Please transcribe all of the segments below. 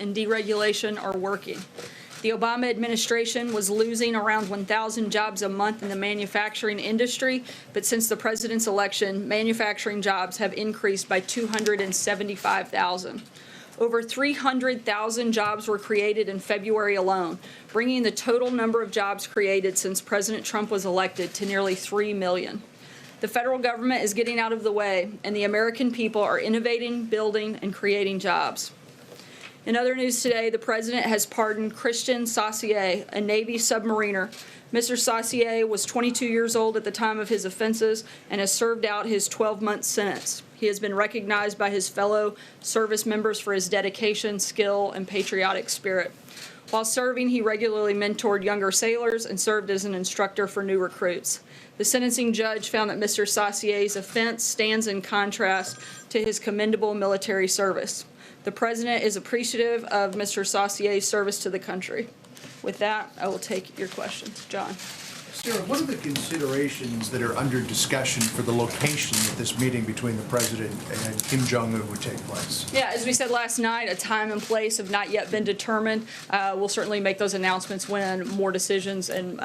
and deregulation are working. The Obama administration was losing around 1,000 jobs a month in the manufacturing industry, but since the president's election, manufacturing jobs have increased by 275,000. Over 300,000 jobs were created in February alone, bringing the total number of jobs created since President Trump was elected to nearly 3 million. The federal government is getting out of the way, and the American people are innovating, building, and creating jobs. In other news today, the president has pardoned Christian Saucier, a Navy submariner. Mr. Saucier was 22 years old at the time of his offenses and has served out his 12-month sentence. He has been recognized by his fellow service members for his dedication, skill, and patriotic spirit. While serving, he regularly mentored younger sailors and served as an instructor for new recruits. The sentencing judge found that Mr. Saucier's offense stands in contrast to his commendable military service. The president is appreciative of Mr. Saucier's service to the country. With that, I will take your questions. John. Sarah, what are the considerations that are under discussion for the location that this meeting between the president and Kim Jong-un would take place? Yeah, as we said last night, a time and place have not yet been determined. We'll certainly make those announcements when more decisions and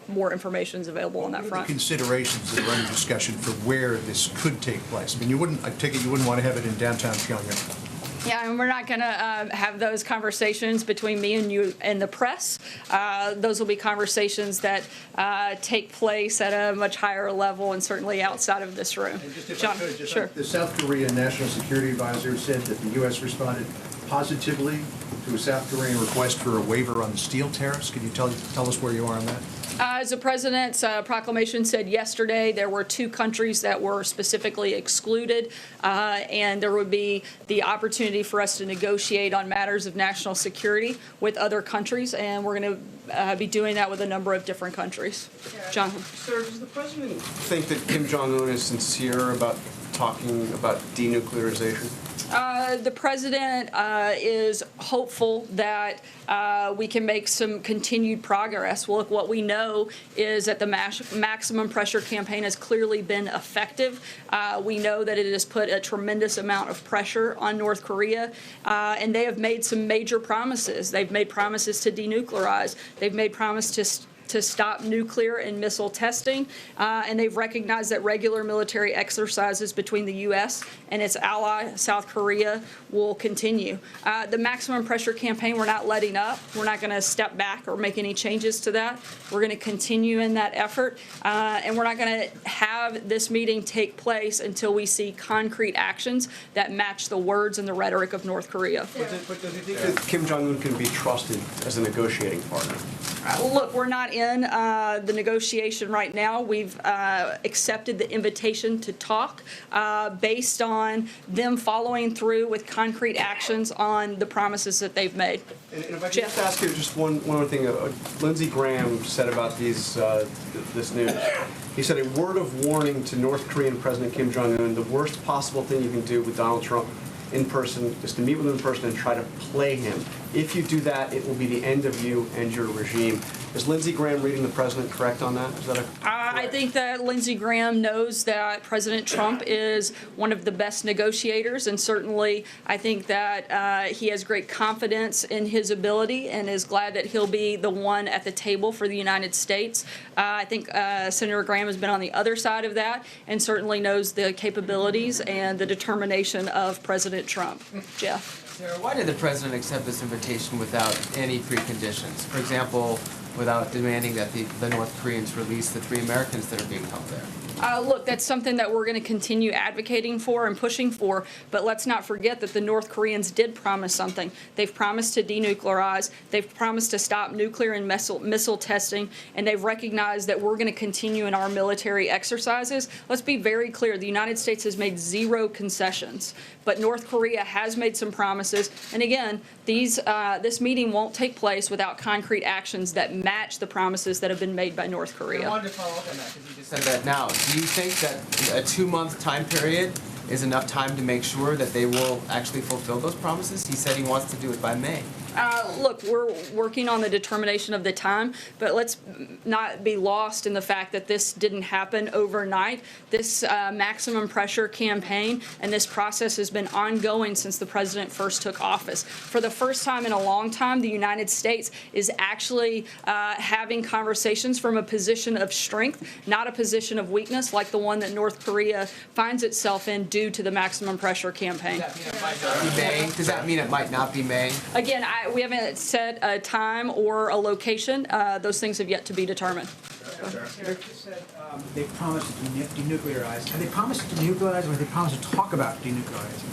more information is available on that front. What are the considerations that are under discussion for where this could take place? I mean, I take it you wouldn't want to have it in downtown Pyongyang. Yeah, and we're not going to have those conversations between me and you and the press. Those will be conversations that take place at a much higher level and certainly outside of this room. And just if John, I could, sure. The South Korean National Security Advisor said that the U.S. responded positively to a South Korean request for a waiver on the steel tariffs. Can you tell us where you are on that? As the president's proclamation said yesterday, there were 2 countries that were specifically excluded, and there would be the opportunity for us to negotiate on matters of national security with other countries, and we're going to be doing that with a number of different countries. John. Sir, does the president think that Kim Jong-un is sincere about talking about denuclearization? The president is hopeful that we can make some continued progress. Well, look, what we know is that the maximum pressure campaign has clearly been effective. We know that it has put a tremendous amount of pressure on North Korea, and they have made some major promises. They've made promises to denuclearize. They've made promises to stop nuclear and missile testing, and they've recognized that regular military exercises between the U.S. and its ally, South Korea, will continue. The maximum pressure campaign, we're not letting up. We're not going to step back or make any changes to that. We're going to continue in that effort, and we're not going to have this meeting take place until we see concrete actions that match the words and the rhetoric of North Korea. But does he think that Kim Jong-un can be trusted as a negotiating partner? Look, we're not in the negotiation right now. We've accepted the invitation to talk based on them following through with concrete actions on the promises that they've made. And if I could just ask you just one other thing. Lindsey Graham said about this news. He said, a word of warning to North Korean President Kim Jong-un, the worst possible thing you can do with Donald Trump in person is to meet with him in person and try to play him. If you do that, it will be the end of you and your regime. Is Lindsey Graham reading the president correct on that? Is that I think that Lindsey Graham knows that President Trump is one of the best negotiators, and certainly I think that he has great confidence in his ability and is glad that he'll be the one at the table for the United States. I think Senator Graham has been on the other side of that and certainly knows the capabilities and the determination of President Trump. Jeff. Sarah, why did the president accept this invitation without any preconditions? For example, without demanding that the North Koreans release the 3 Americans that are being held there? Look, that's something that we're going to continue advocating for and pushing for, but let's not forget that the North Koreans did promise something. They've promised to denuclearize, they've promised to stop nuclear and missile testing, and they've recognized that we're going to continue in our military exercises. Let's be very clear, the United States has made 0 concessions, but North Korea has made some promises, and again, this meeting won't take place without concrete actions that match the promises that have been made by North Korea. I wanted to follow up on that because you just said that now. Do you think that a 2-month time period is enough time to make sure that they will actually fulfill those promises? He said he wants to do it by May. Look, we're working on the determination of the time, but let's not be lost in the fact that this didn't happen overnight. This maximum pressure campaign and this process has been ongoing since the president first took office. For the first time in a long time, the United States is actually having conversations from a position of strength, not a position of weakness like the one that North Korea finds itself in due to the maximum pressure campaign. Does that mean it might not be May? Again, we haven't set a time or a location. Those things have yet to be determined. Sarah just said they promised to denuclearize. Have they promised to denuclearize, or have they promised to talk about denuclearizing?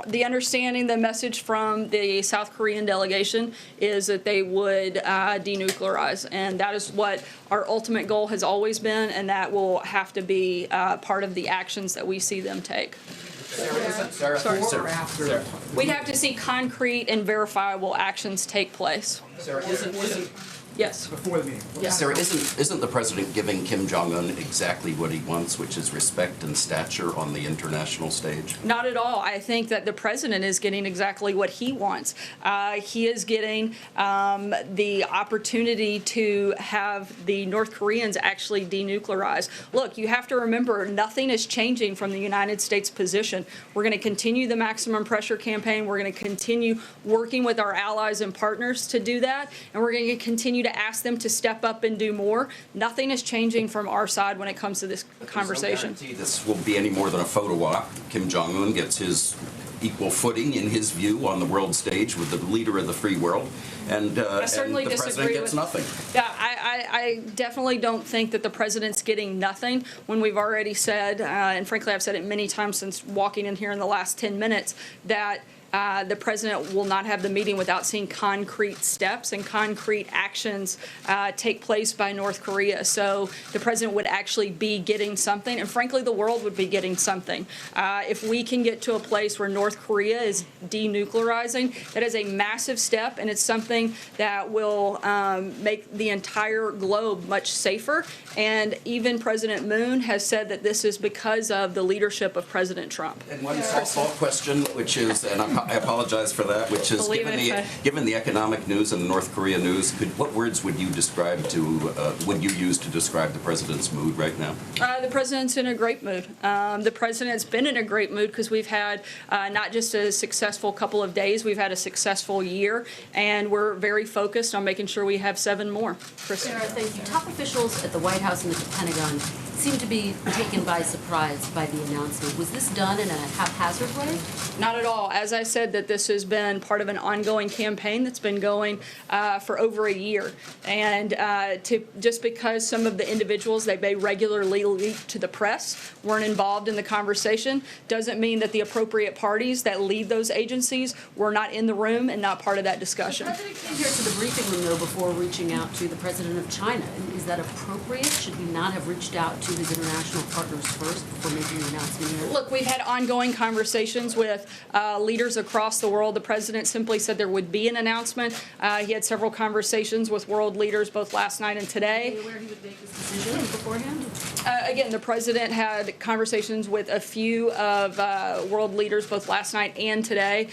The understanding, the message from the South Korean delegation is that they would denuclearize, and that is what our ultimate goal has always been, and that will have to be part of the actions that we see them take. Sarah. Before or after? We'd have to see concrete and verifiable actions take place. Sarah, Yes. Before the meeting. Yes. Sarah, isn't the president giving Kim Jong-un exactly what he wants, which is respect and stature on the international stage? Not at all. I think that the president is getting exactly what he wants. He is getting the opportunity to have the North Koreans actually denuclearize. Look, you have to remember, nothing is changing from the United States position. We're going to continue the maximum pressure campaign. We're going to continue working with our allies and partners to do that, and we're going to continue to ask them to step up and do more. Nothing is changing from our side when it comes to this conversation. There's no guarantee this will be any more than a photo op. Kim Jong-un gets his equal footing, in his view, on the world stage with the leader of the free world, and the president gets nothing. Yeah, I definitely don't think that the president's getting nothing when we've already said, and frankly I've said it many times since walking in here in the last 10 minutes, that the president will not have the meeting without seeing concrete steps and concrete actions take place by North Korea. So the president would actually be getting something, and frankly, the world would be getting something. If we can get to a place where North Korea is denuclearizing, that is a massive step, and it's something that will make the entire globe much safer. And even President Moon has said that this is because of the leadership of President Trump. And one softball question, which is, and I apologize for that, which is, given the economic news and the North Korea news, what words would you describe would you use to describe the president's mood right now? The president's in a great mood. The president's been in a great mood because we've had not just a successful couple of days, we've had a successful year, and we're very focused on making sure we have 7 more. Kristen. Sarah, thank you. Top officials at the White House and the Pentagon seem to be taken by surprise by the announcement. Was this done in a haphazard way? Not at all. As I said, that this has been part of an ongoing campaign that's been going for over a year. And just because some of the individuals they may regularly leak to the press weren't involved in the conversation doesn't mean that the appropriate parties that lead those agencies were not in the room and not part of that discussion. The president came here to the briefing room, though, before reaching out to the president of China. Is that appropriate? Should he not have reached out to his international partners first before making the announcement here? Look, we've had ongoing conversations with leaders across the world. The president simply said there would be an announcement. He had several conversations with world leaders both last night and today. Are you aware he would make this decision beforehand? Again, the president had conversations with a few of world leaders both last night and today.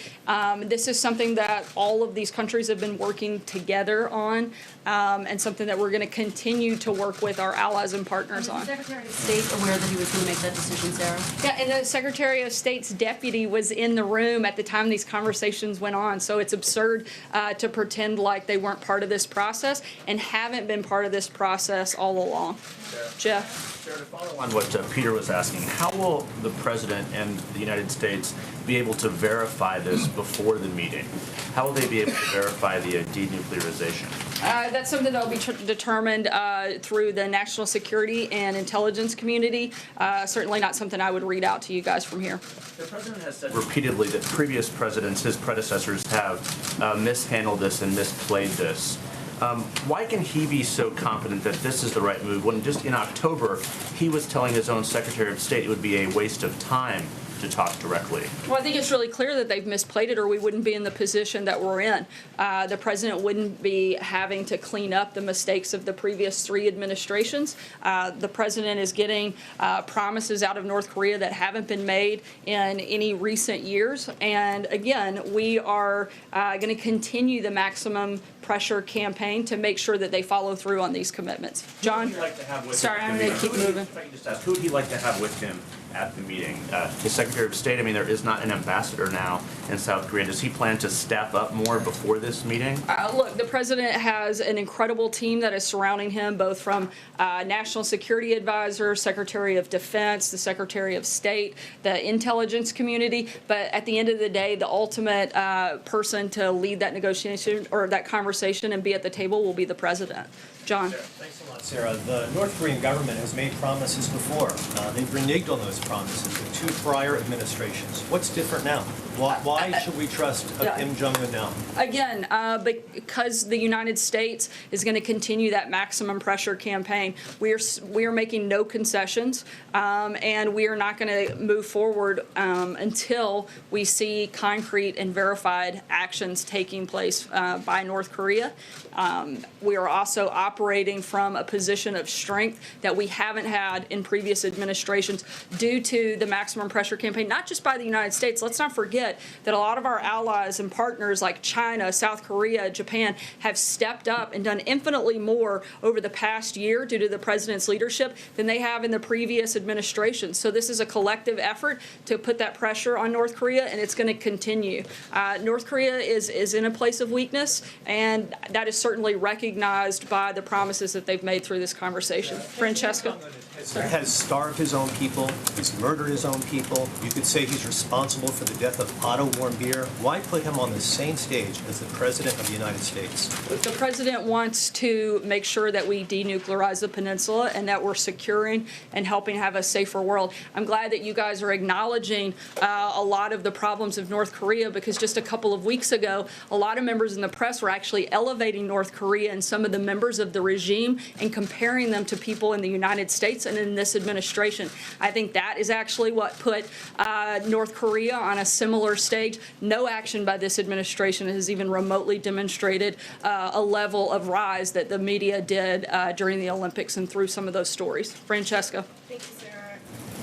This is something that all of these countries have been working together on, and something that we're going to continue to work with our allies and partners on. Was the Secretary of State aware that he was going to make that decision, Sarah? Yeah, and the Secretary of State's deputy was in the room at the time these conversations went on, so it's absurd to pretend like they weren't part of this process and haven't been part of this process all along. Jeff? Sarah, to follow on what Peter was asking, how will the president and the United States be able to verify this before the meeting? How will they be able to verify the denuclearization? That's something that will be determined through the national security and intelligence community. Certainly not something I would read out to you guys from here. The president has said repeatedly that previous presidents, his predecessors, have mishandled this and misplayed this. Why can he be so confident that this is the right move when just in October he was telling his own Secretary of State it would be a waste of time to talk directly? Well, I think it's really clear that they've misplayed it, or we wouldn't be in the position that we're in. The president wouldn't be having to clean up the mistakes of the previous 3 administrations. The president is getting promises out of North Korea that haven't been made in any recent years. And again, we are going to continue the maximum pressure campaign to make sure that they follow through on these commitments. John? Who would he like to have with Sorry, him? I'm going to keep moving. If I can just ask, who would he like to have with him at the meeting? The Secretary of State, I mean, there is not an ambassador now in South Korea. Does he plan to staff up more before this meeting? Look, the president has an incredible team that is surrounding him, both from National Security Advisor, Secretary of Defense, the Secretary of State, the intelligence community. But at the end of the day, the ultimate person to lead that negotiation or that conversation and be at the table will be the president. John. Thanks a lot, Sarah. The North Korean government has made promises before. They've reneged on those promises with 2 prior administrations. What's different now? Why should we trust Kim Jong-un now? Again, because the United States is going to continue that maximum pressure campaign. We are making no concessions, and we are not going to move forward until we see concrete and verified actions taking place by North Korea. We are also operating from a position of strength that we haven't had in previous administrations due to the maximum pressure campaign, not just by the United States. Let's not forget that a lot of our allies and partners like China, South Korea, Japan have stepped up and done infinitely more over the past year due to the president's leadership than they have in the previous administration. So this is a collective effort to put that pressure on North Korea, and it's going to continue. North Korea is in a place of weakness, and that is certainly recognized by the promises that they've made through this conversation. Francesca? Has starved his own people. He's murdered his own people. You could say he's responsible for the death of Otto Warmbier. Why put him on the same stage as the President of the United States? The president wants to make sure that we denuclearize the peninsula and that we're securing and helping have a safer world. I'm glad that you guys are acknowledging a lot of the problems of North Korea, because just a couple of weeks ago, a lot of members in the press were actually elevating North Korea and some of the members of the regime and comparing them to people in the United States and in this administration. I think that is actually what put North Korea on a similar stage. No action by this administration has even remotely demonstrated a level of rise that the media did during the Olympics and through some of those stories. Francesca. Thank you, Sarah.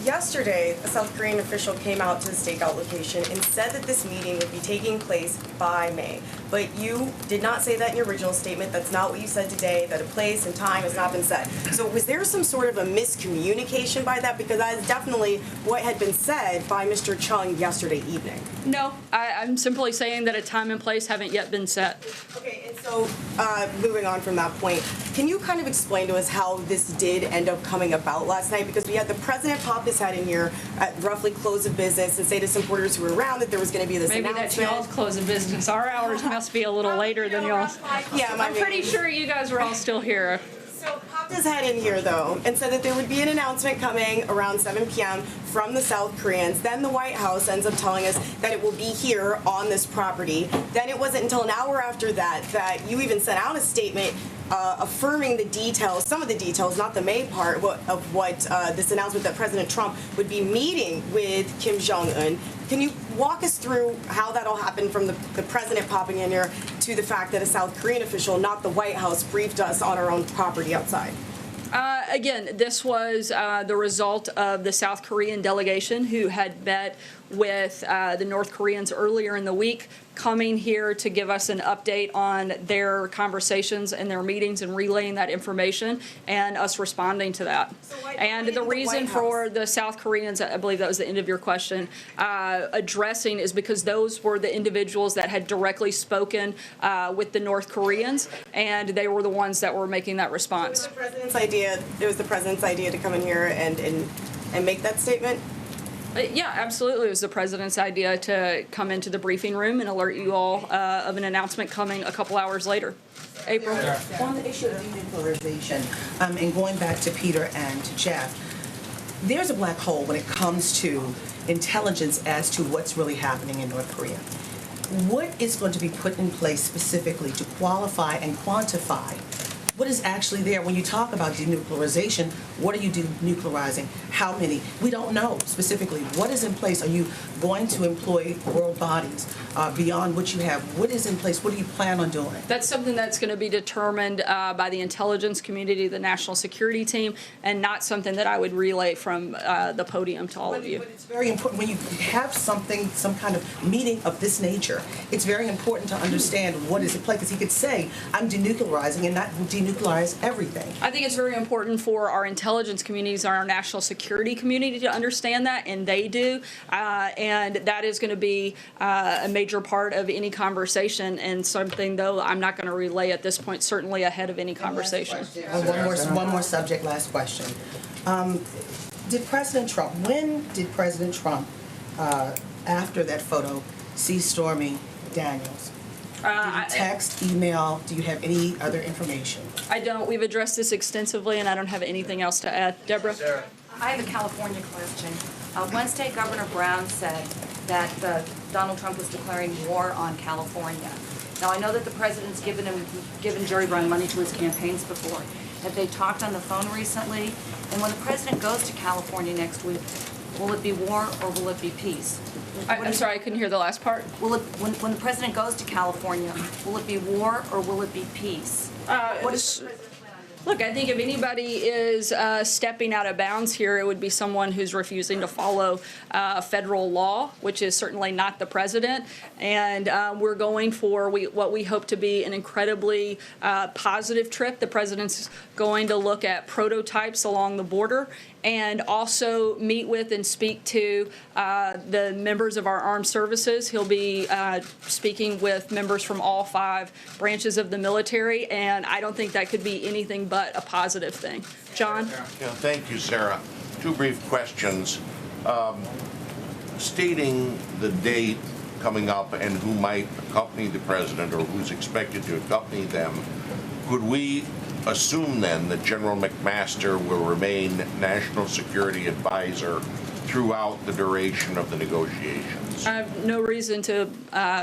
Yesterday, a South Korean official came out to the stakeout location and said that this meeting would be taking place by May. But you did not say that in your original statement. That's not what you said today, that a place and time has not been set. So was there some sort of a miscommunication by that? Because that is definitely what had been said by Mr. Chung yesterday evening. No, I'm simply saying that a time and place haven't yet been set. Okay, and so moving on from that point, can you kind of explain to us how this did end up coming about last night? Because we had the president pop his head in here at roughly close of business and say to supporters who were around that there was going to be this Maybe announcement. that's y'all's close of business. Our hours must be a little later than y'all's. Yeah, I'm pretty sure you guys were all still here. So popped his head in here, though, and said that there would be an announcement coming around 7 p.m. from the South Koreans. Then the White House ends up telling us that it will be here on this property. Then it wasn't until an hour after that that you even sent out a statement affirming the details, some of the details, not the May part, of what this announcement that President Trump would be meeting with Kim Jong-un. Can you walk us through how that all happened from the president popping in here to the fact that a South Korean official, not the White House, briefed us on our own property outside? Again, this was the result of the South Korean delegation who had met with the North Koreans earlier in the week, coming here to give us an update on their conversations and their meetings and relaying that information and us responding to that. So why And the didn't the reason White for House- the South Koreans, I believe that was the end of your question, addressing is because those were the individuals that had directly spoken with the North Koreans, and they were the ones that were making that response. It was the president's idea to come in here and make that statement? Yeah, absolutely. It was the president's idea to come into the briefing room and alert you all of an announcement coming a couple hours later. April? On the issue of denuclearization, and going back to Peter and to Jeff, there's a black hole when it comes to intelligence as to what's really happening in North Korea. What is going to be put in place specifically to qualify and quantify what is actually there? When you talk about denuclearization, what are you denuclearizing? How many? We don't know specifically. What is in place? Are you going to employ world bodies beyond what you have? What is in place? What do you plan on doing? That's something that's going to be determined by the intelligence community, the national security team, and not something that I would relay from the podium to all of you. But it's very important when you have something, some kind of meeting of this nature, it's very important to understand what is in play, because he could say, I'm denuclearizing and not denuclearize everything. I think it's very important for our intelligence communities and our national security community to understand that, and they do. And that is going to be a major part of any conversation, and something, though, I'm not going to relay at this point, certainly ahead of any conversation. One more subject, last question. When did President Trump, after that photo, see Stormy Daniels? Did he text, email? Do you have any other information? I don't. We've addressed this extensively, and I don't have anything else to add. Deborah? Sarah. I have a California question. Wednesday, Governor Brown said that Donald Trump was declaring war on California. Now, I know that the president's given Jerry Brown money to his campaigns before. Have they talked on the phone recently? And when the president goes to California next week, will it be war or will it be peace? I'm sorry, I couldn't hear the last part. Will it, when the president goes to California, will it be war or will it be peace? What is the president plan on doing? Look, I think if anybody is stepping out of bounds here, it would be someone who's refusing to follow federal law, which is certainly not the president. And we're going for what we hope to be an incredibly positive trip. The president's going to look at prototypes along the border and also meet with and speak to the members of our armed services. He'll be speaking with members from all 5 branches of the military, and I don't think that could be anything but a positive thing. John? Yeah, thank you, Sarah. 2 brief questions. Stating the date coming up and who might accompany the president or who's expected to accompany them, could we assume then that General McMaster will remain National Security Advisor throughout the duration of the negotiations? I have no reason to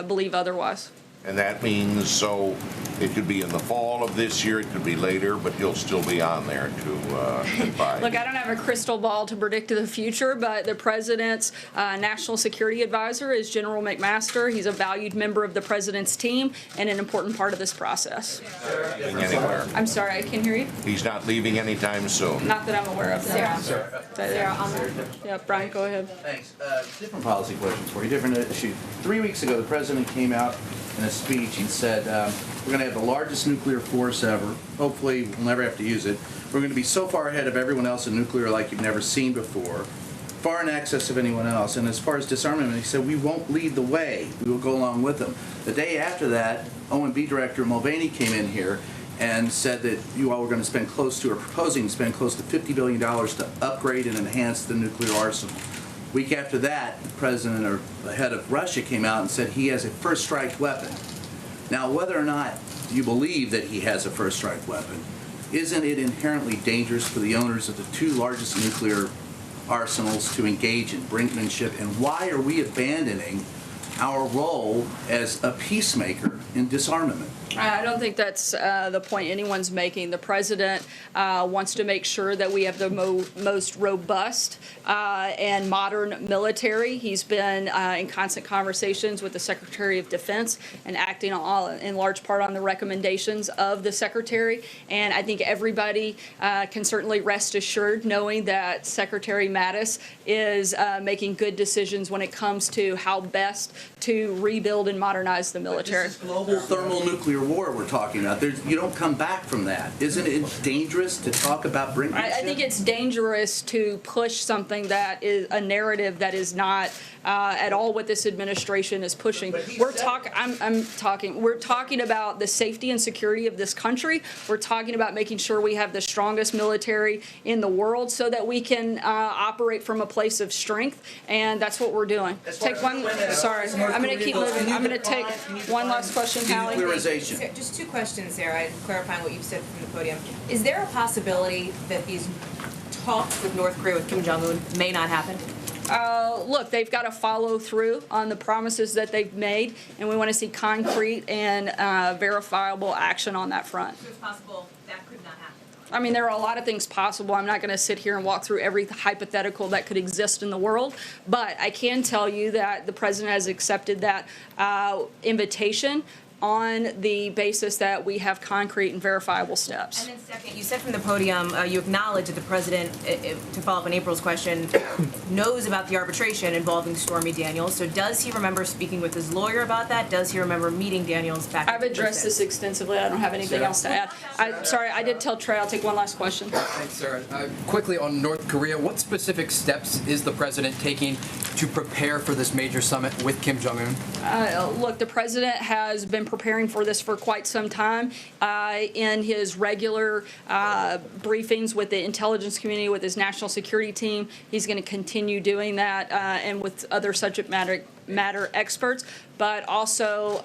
believe otherwise. And that means, so it could be in the fall of this year, it could be later, but he'll still be on there to advise. Look, I don't have a crystal ball to predict the future, but the president's national security advisor is General McMaster. He's a valued member of the president's team and an important part of this process. Anywhere. I'm sorry, I can't hear you. He's not leaving anytime soon. Not that I'm aware of. No. Sarah, Yeah, Brian, go ahead. Thanks. Different policy questions for you, different issue. 3 weeks ago, the president came out in a speech and said, we're going to have the largest nuclear force ever. Hopefully, we'll never have to use it. We're going to be so far ahead of everyone else in nuclear like you've never seen before, far in excess of anyone else. And as far as disarmament, he said, we won't lead the way. We will go along with them. The day after that, OMB Director Mulvaney came in here and said that you all were going to spend close to, or proposing to spend close to $50 billion to upgrade and enhance the nuclear arsenal. Week after that, the president or the head of Russia came out and said he has a first strike weapon. Now, whether or not you believe that he has a first strike weapon, isn't it inherently dangerous for the owners of the 2 largest nuclear arsenals to engage in brinkmanship? And why are we abandoning our role as a peacemaker in disarmament? I don't think that's the point anyone's making. The president wants to make sure that we have the most robust and modern military. He's been in constant conversations with the Secretary of Defense and acting in large part on the recommendations of the Secretary. And I think everybody can certainly rest assured knowing that Secretary Mattis is making good decisions when it comes to how best to rebuild and modernize the military. This is global thermal nuclear war we're talking about. You don't come back from that. Isn't it dangerous to talk about brinkmanship? I think it's dangerous to push something that is a narrative that is not at all what this administration is pushing. We're talking about the safety and security of this country. We're talking about making sure we have the strongest military in the world so that we can operate from a place of strength, and that's what we're doing. Take one. Sorry, I'm going to keep moving. I'm going to take one last question, Hallie. Denuclearization. Just 2 questions, Sarah, clarifying what you've said from the podium. Is there a possibility that these talks with North Korea with Kim Jong-un may not happen? Look, they've got to follow through on the promises that they've made, and we want to see concrete and verifiable action on that front. So it's possible that could not happen. I mean, there are a lot of things possible. I'm not going to sit here and walk through every hypothetical that could exist in the world, but I can tell you that the president has accepted that invitation on the basis that we have concrete and verifiable steps. And then second, you said from the podium, you acknowledge that the president, to follow up on April's question, knows about the arbitration involving Stormy Daniels. So does he remember speaking with his lawyer about that? Does he remember meeting Daniels back? I've addressed this extensively. I don't have anything else to add. Sorry, I did tell Trey. I'll take one last question. Thanks, Sarah. Quickly on North Korea, what specific steps is the president taking to prepare for this major summit with Kim Jong-un? Look, the president has been preparing for this for quite some time in his regular briefings with the intelligence community, with his national security team. He's going to continue doing that and with other subject matter experts. But also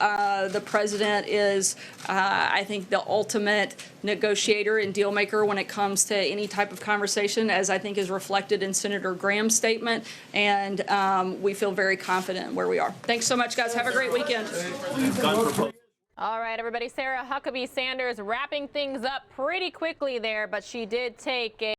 the president is, I think, the ultimate negotiator and deal maker when it comes to any type of conversation, as I think is reflected in Senator Graham's statement. And we feel very confident where we are. Thanks so much, guys. Have a great weekend. All right, everybody. Sarah Huckabee Sanders wrapping things up pretty quickly there, but she did take a